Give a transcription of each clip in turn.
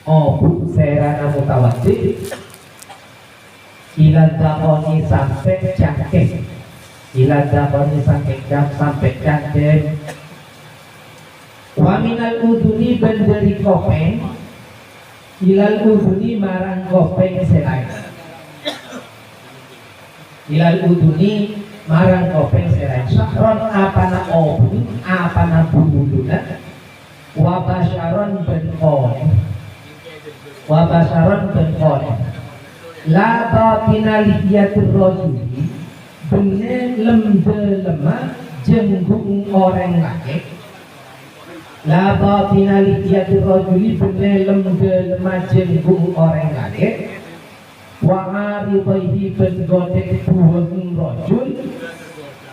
bu serana mutawaddi ilan dakoni sampai cangkeh, ilan dakoni sampai cangkeh. Wa minal uduni benderi kopeng ilal uduni marang kopeng selain, ilal uduni marang kopeng selain. Sakron apana obun apana bubuluna wabasaron benkon, wabasaron benkon la batina liyatur rojuli bene lemde lemah jenggung orang laki. La batina liyatur rojuli bene lemde lemah jenggung orang laki. Wa aribaihi bengodek buheng rojul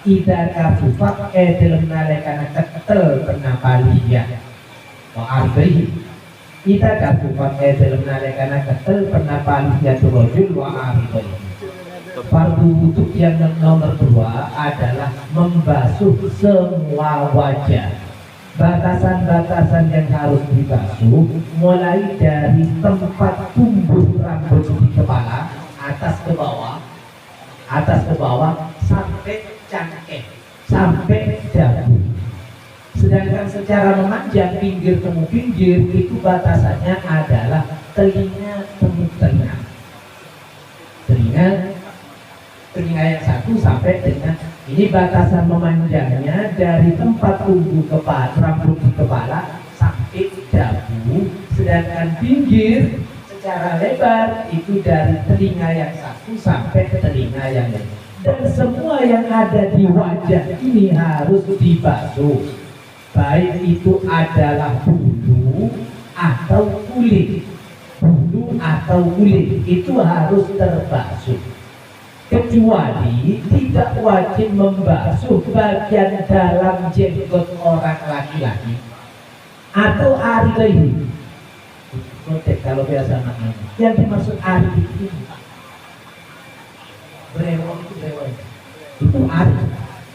idar kafufak dalam nalekana ketel penapaliya. Wa aribaihi idar kafufak dalam nalekana ketel penapaliya rojul wa aribaihi. Fardu wudhu yang nomor 2 adalah membasuh semua wajah. Batasan-batasan yang harus dibasuh mulai dari tempat tumbuh rambut di kepala atas ke bawah sampai cangkeh, sampai dagu. Sedangkan secara memanjang pinggir temu pinggir itu batasannya adalah telinga temu telinga, telinga yang satu sampai telinga. Ini batasan memanjangnya dari tempat tumbuh kepala, rambut di kepala sampai dagu. Sedangkan pinggir secara lebar itu dari telinga yang satu sampai telinga yang lain. Dan semua yang ada di wajah ini harus dibasuh, baik itu adalah bulu atau kulit. Bulu atau kulit itu harus terbasuh. Kecuali tidak wajib membasuh bagian dalam jenggot orang laki-laki atau ari. Konteks kalau biasa namanya. Yang dimaksud ari itu brewok itu brewok. Itu ari.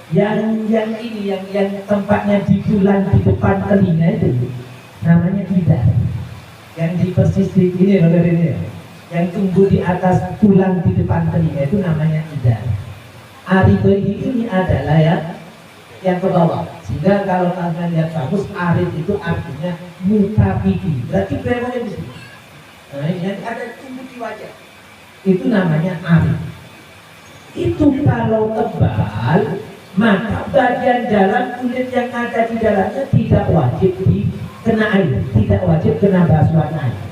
Yang ini yang tempatnya di bulan di depan telinga itu namanya idar. Yang di persisik ini loh dari ini. Yang tumbuh di atas tulang di depan telinga itu namanya idar. Aridoi ini adalah yang ke bawah. Sehingga kalau kalian lihat kamus, arid itu artinya mutapidi. Berarti brewoknya di sini. Nah, yang ada tumbuh di wajah itu namanya arid. Itu kalau tebal, maka bagian dalam kulit yang ada di dalamnya tidak wajib kena air, tidak wajib kena basuhan air.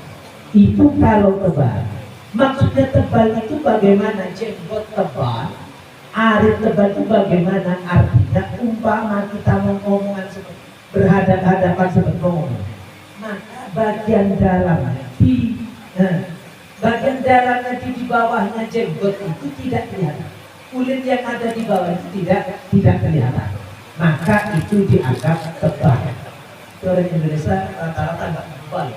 Itu kalau tebal. Maksudnya tebal itu bagaimana? Jenggot tebal, arit tebal itu bagaimana? Artinya umpama kita ngomongan berhadap-hadapan seperti ngomong, maka bagian dalamnya bagian dalamnya di bawahnya jenggot itu tidak kelihatan. Kulit yang ada di bawah itu tidak kelihatan. Maka itu dianggap tebal. Orang Indonesia rata-rata nggak tebal.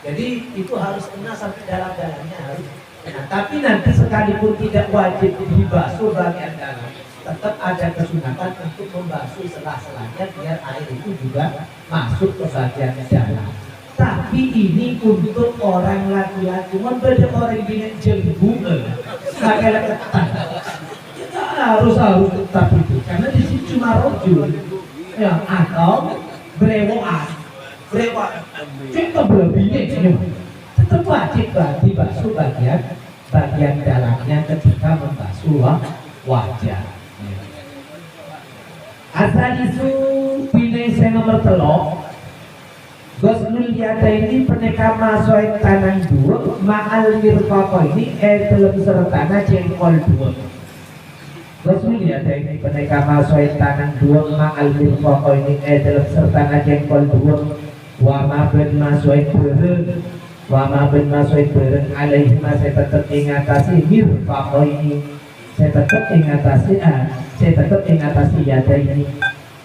Jadi itu harus kena sampai dalam-dalamnya harus kena. Tapi nanti sekalipun tidak wajib dibasuh bagian dalam, tetap ada kesunatan untuk membasuh selah-selahnya biar air itu juga masuk ke bagian dalam. Tapi ini untuk orang laki-laki, beda orang gini jenggung, pakai ketat. Kita harus tetap itu, karena di sini cuma rojul, ya atau brewoan. Kita berlebihnya tetap wajib dibasuh bagian dalamnya ketika membasuh wajah. Asal isu pilih saya nomor telok. Gosnul yada ini peneka masuk tanang dua ma'al mirfaqo ini dalam sertana jengkol dua. Gosnul yada ini peneka masuk tanang dua ma'al mirfaqo ini dalam sertana jengkol dua. Wa ma ben masuk bareng alaihi saya tetap ingatasi mirfaqo ini. Saya tetap ingatasi yada ini.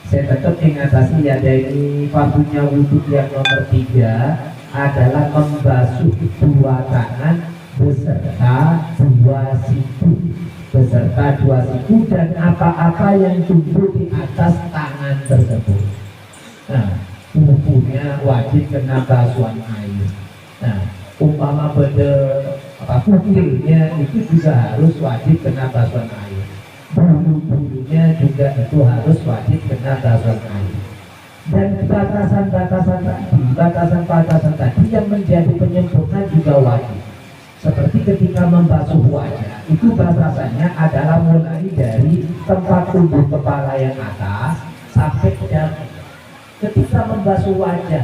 Saya tetap ingatasi yada ini. Fardunya wudhu yang nomor 3 adalah membasuh dua tangan beserta dua siku dan apa-apa yang tumbuh di atas tangan tersebut. Nah, tubuhnya wajib kena basuhan air. Nah, umpama pada kutilnya itu juga harus wajib kena basuhan air, bulu-bulunya juga itu harus wajib kena basuhan air. Dan batasan-batasan tadi yang menjadi penyempurna juga wajib. Seperti ketika membasuh wajah, itu batasannya adalah mulai dari tempat tubuh kepala yang atas sampai ke dagu. Ketika membasuh wajah,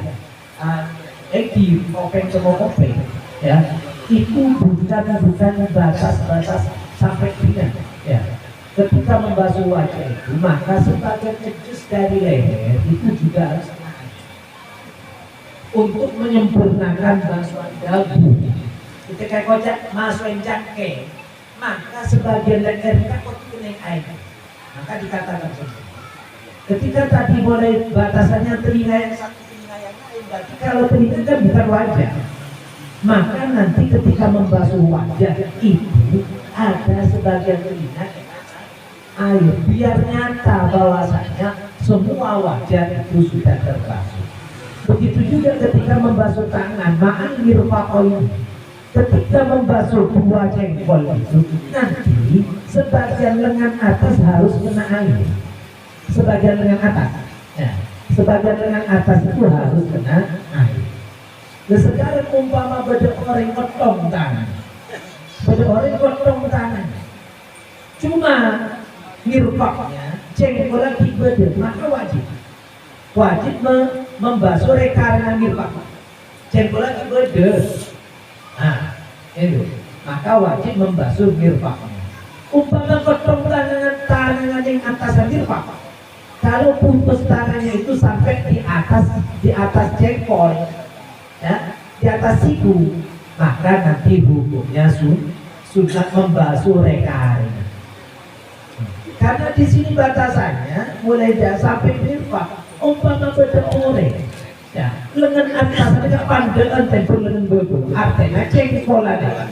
di kopeng ke kopeng, ya, itu bukan batas-batas sampai pinggang, ya. Ketika membasuh wajah itu, maka sebagian kecil dari leher itu juga harus naik untuk menyempurnakan basuhan dagu. Ketika kocak masukin cangke, maka sebagian leher kita kok naik air, maka dikatakan seperti. Ketika tadi mulai batasannya telinga yang satu, telinga yang lain, berarti kalau telinga kan bukan wajah, maka nanti ketika membasuh wajah itu ada sebagian telinga air, biar nyata bahwasanya semua wajah itu sudah terbasuh. Begitu juga ketika membasuh tangan, ma'anir fakoin, ketika membasuh dua jengkol itu nanti sebagian lengan atas harus kena air, sebagian lengan atas, ya, sebagian lengan atas itu harus kena air. Nah sekarang umpama beda orang potong tangan, cuma nirpaknya jengkol lagi beda, maka wajib membasuh karena nirpak, jengkol lagi beda. Nah, itu maka wajib membasuh nirpaknya. Umpama potong tangan yang atas nirpak, kalau putus tangannya itu sampai di atas jengkol, ya, di atas siku, maka nanti hukumnya sudah membasuh rekarnya. Karena di sini batasannya mulai sampai nirpak. Umpama beda orang, ya, lengan atas mereka pandangan tempur lengan bebu, artinya jengkol ada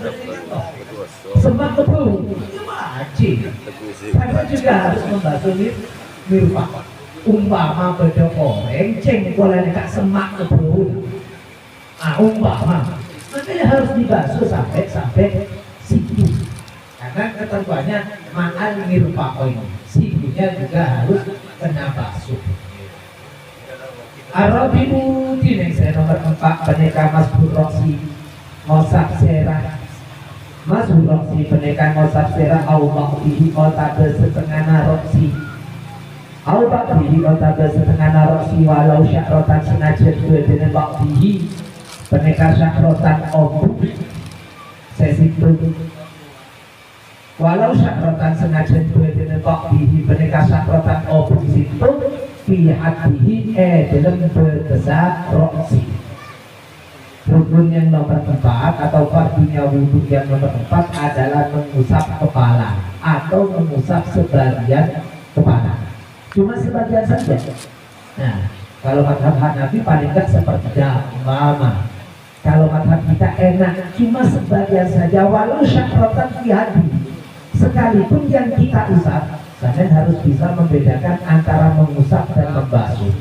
semak kebu, wajib. Karena juga harus membasuh nirpak. Umpama beda orang, jengkol ada semak kebu, umpama, makanya harus dibasuh sampai siku. Karena ketentuannya ma'al nirpakoin, sikunya juga harus kena basuh. Arabimu dini saya nomor 4 peneka Mazhur Roksi Mosab Serah, Mazhur Roksi peneka Mosab Serah au ba'dihi otabe setengah roksi, au ba'dihi otabe setengah roksi walau syakrotan senajan dengan ba'dihi peneka syakrotan obu sesi itu, walau syakrotan senajan dengan ba'dihi peneka syakrotan obu situ pihatihi dalam berbesar roksi. Rukun yang nomor 4 atau fardunya wudhu yang nomor 4 adalah mengusap kepala atau mengusap sebagian kepala, cuma sebagian saja. Nah, kalau mazhab Hanafi paling enggak sepertiga mama. Kalau mazhab kita enak cuma sebagian saja, walau syakrotan pihati, sekalipun yang kita usap. Kalian harus bisa membedakan antara mengusap dan membasuh.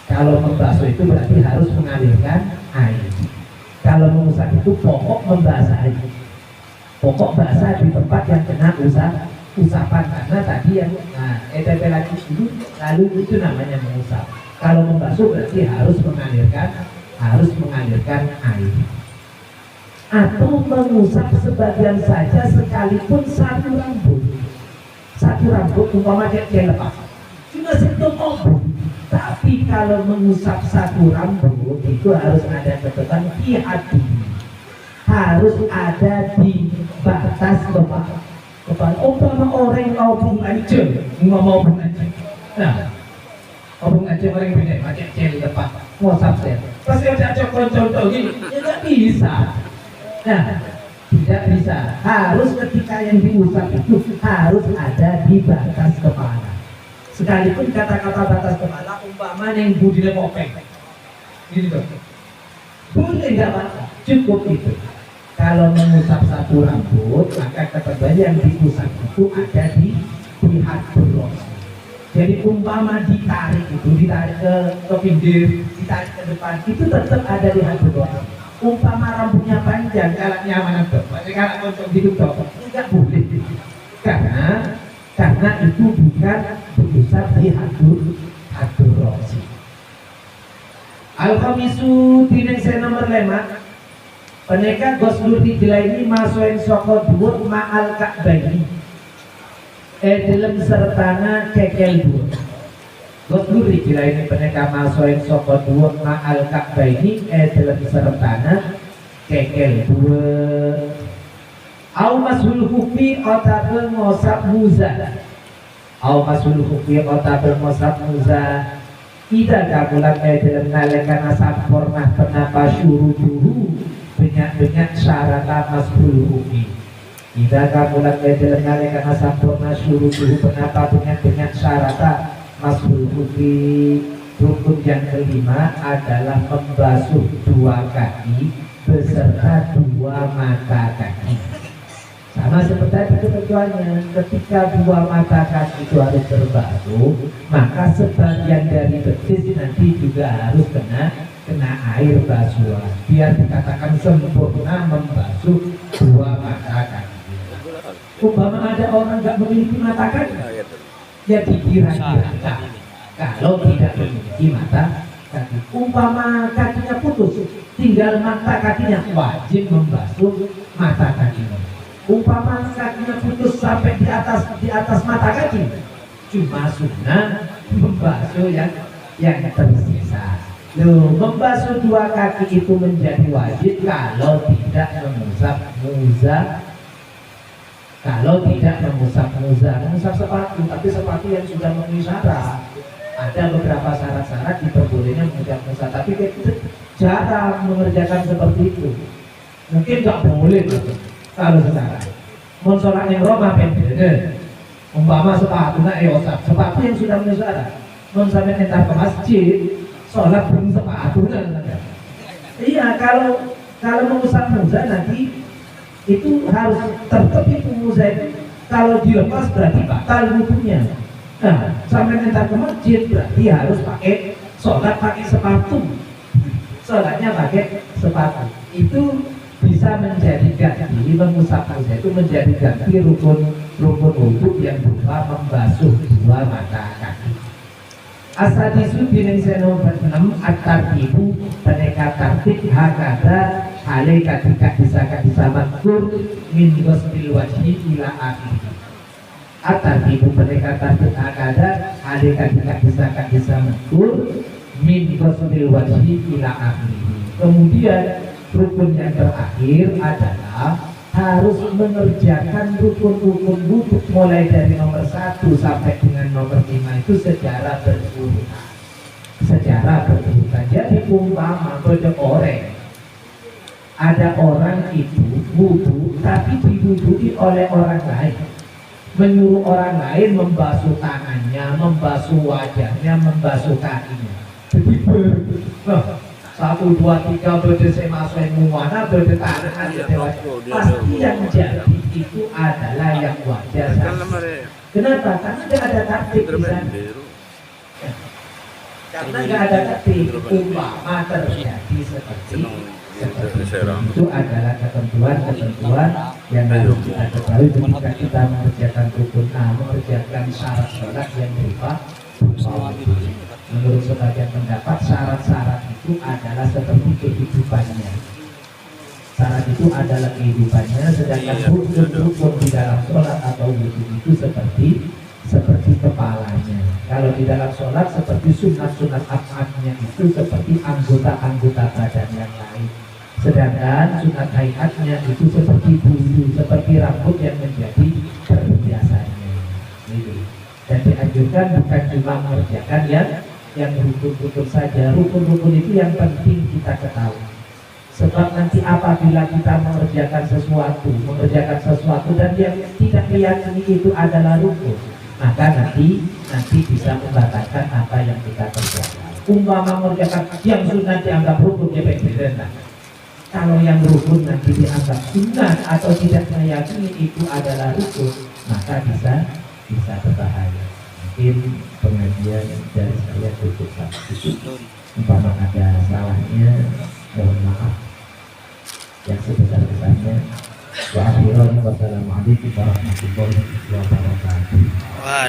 Kalau membasuh itu berarti harus mengalirkan air. Kalau mengusap itu pokok membasahi, pokok basah di tempat yang kena usapan. Karena tadi yang ETP lagi dulu, lalu itu namanya mengusap. Kalau membasuh berarti harus mengalirkan air. Atau mengusap sebagian saja sekalipun satu rambut umpama dia lepas cuma sentuh ombak. Tapi kalau mengusap satu rambut itu harus ada catatan hati, harus ada di batas kepala. Umpama orang obung aja ngomong aja, nah obung aja orang beda pakai cel depan ngusap saya pasti ada contoh gini, ya nggak bisa. Nah, tidak bisa, harus ketika yang diusap itu harus ada di batas kepala. Sekalipun kata-kata batas kepala umpama yang budine kopeng gitu, boleh nggak apa-apa, cukup itu. Kalau mengusap satu rambut, maka ketentuan yang diusap itu ada di pihak berlos. Jadi umpama ditarik ke pinggir, ditarik ke depan, itu tetap ada di hati berlos. Umpama rambutnya kajian kalau nyaman dok, kalau konsum itu dok, enggak boleh. Karena itu bukan dosa di hadur rosi. Al-Khamisu dineng saya nomor 5. Peneka gosdur didilaini masukin soko dhuwur ma'al ka'baini. Dalam sertana kekel dhuwur. Gosdur didilaini peneka masukin soko dhuwur ma'al ka'baini dalam sertana kekel dhuwur. Au masul hufi otabe ngosap muza. Au masul hufi otabe ngosap muza. Ida kabulan dalam nalekan asap pornah penapa syuruduhu banyak syarat masul hufi. Ida kabulan dalam nalekan asap pornah syuruduhu penapa banyak syarat masul hufi. Rukun yang kelima adalah membasuh dua kaki beserta dua mata kaki. Sama seperti itu tujuannya, ketika dua mata kaki itu harus terbasuh, maka sebagian dari betis nanti juga harus kena air basuhan, biar dikatakan sempurna membasuh dua mata kaki. Umpama ada orang nggak memiliki mata kaki, ya dikira-kira kalau tidak memiliki mata kaki. Umpama kakinya putus, tinggal mata kakinya, wajib membasuh mata kakinya. Umpama kakinya putus sampai di atas mata kaki, cuma sunnah membasuh yang tersisa. Loh, membasuh dua kaki itu menjadi wajib kalau tidak mengusap muza. Kalau tidak mengusap sepatu, tapi sepatu yang sudah memenuhi syarat. Ada beberapa syarat-syarat diperbolehnya mengusap, tapi kita jarang mengerjakan seperti itu. Mungkin nggak boleh kalau sekarang mau sholat yang Roma pendek, umpama sepatu sepatu yang sudah memenuhi syarat, mau sampai entar ke masjid sholat belum sepatu iya, kalau mengusap muza nanti itu harus tetap itu muza itu, kalau dilepas berarti batal wudunya. Nah, sampai entar ke masjid berarti harus pakai sholat pakai sepatu, sholatnya pakai sepatu. Itu bisa menjadi ganti, mengusap muza itu menjadi ganti rukun wudhu yang berupa membasuh dua mata kaki. Asadisu bineng nomor 6 at-tartibu peneka tartib hakada hale ketika bisa makur min ghusbil wajhi ila akhir. At-tartibu peneka tartib hakada hale ketika bisa makur min ghusbil wajhi ila akhir. Kemudian rukun yang terakhir adalah harus mengerjakan rukun-rukun wudhu mulai dari nomor 1 sampai dengan nomor 5 itu secara berurutan. Jadi umpama ada orang itu wudhu tapi diwudhui oleh orang lain, menyuruh orang lain membasuh tangannya, membasuh wajahnya, membasuh kakinya. Jadi 1, 2, 3 berdesai masuk muana berdetangan pasti yang jadi itu adalah yang wajar. Kenapa? Karena tidak ada tertib di sana. Karena tidak ada tertib. Umpama terjadi seperti itu adalah ketentuan yang harus kita ketahui ketika kita mengerjakan rukun mengerjakan syarat sholat yang berupa menurut sebagian pendapat syarat-syarat itu adalah seperti kehidupannya. Syarat itu adalah kehidupannya, sedangkan rukun di dalam sholat atau wudhu itu seperti kepalanya. Kalau di dalam sholat seperti sunat-sunat af'alnya itu seperti anggota-anggota badan yang lain. Sedangkan sunat hayatnya itu seperti bulu, seperti rambut yang menjadi perhiasannya. Dan dianjurkan bukan cuma mengerjakan yang rukun-rukun saja. Rukun-rukun itu yang penting kita ketahui. Sebab nanti apabila kita mengerjakan sesuatu dan yang tidak meyakini itu adalah rukun, maka nanti bisa membatalkan apa yang kita kerjakan. Umpama mengerjakan yang sunat dianggap rukun, ya berbeda. Kalau yang rukun nanti dianggap sunat atau tidak meyakini itu adalah rukun, maka bisa berbahaya. Mungkin pengajian dari saya cukup sampai situ. Umpama ada salahnya, mohon maaf. yang sebesar-besarnya. Wa akhiran wassalamualaikum warahmatullahi wabarakatuh. Wah,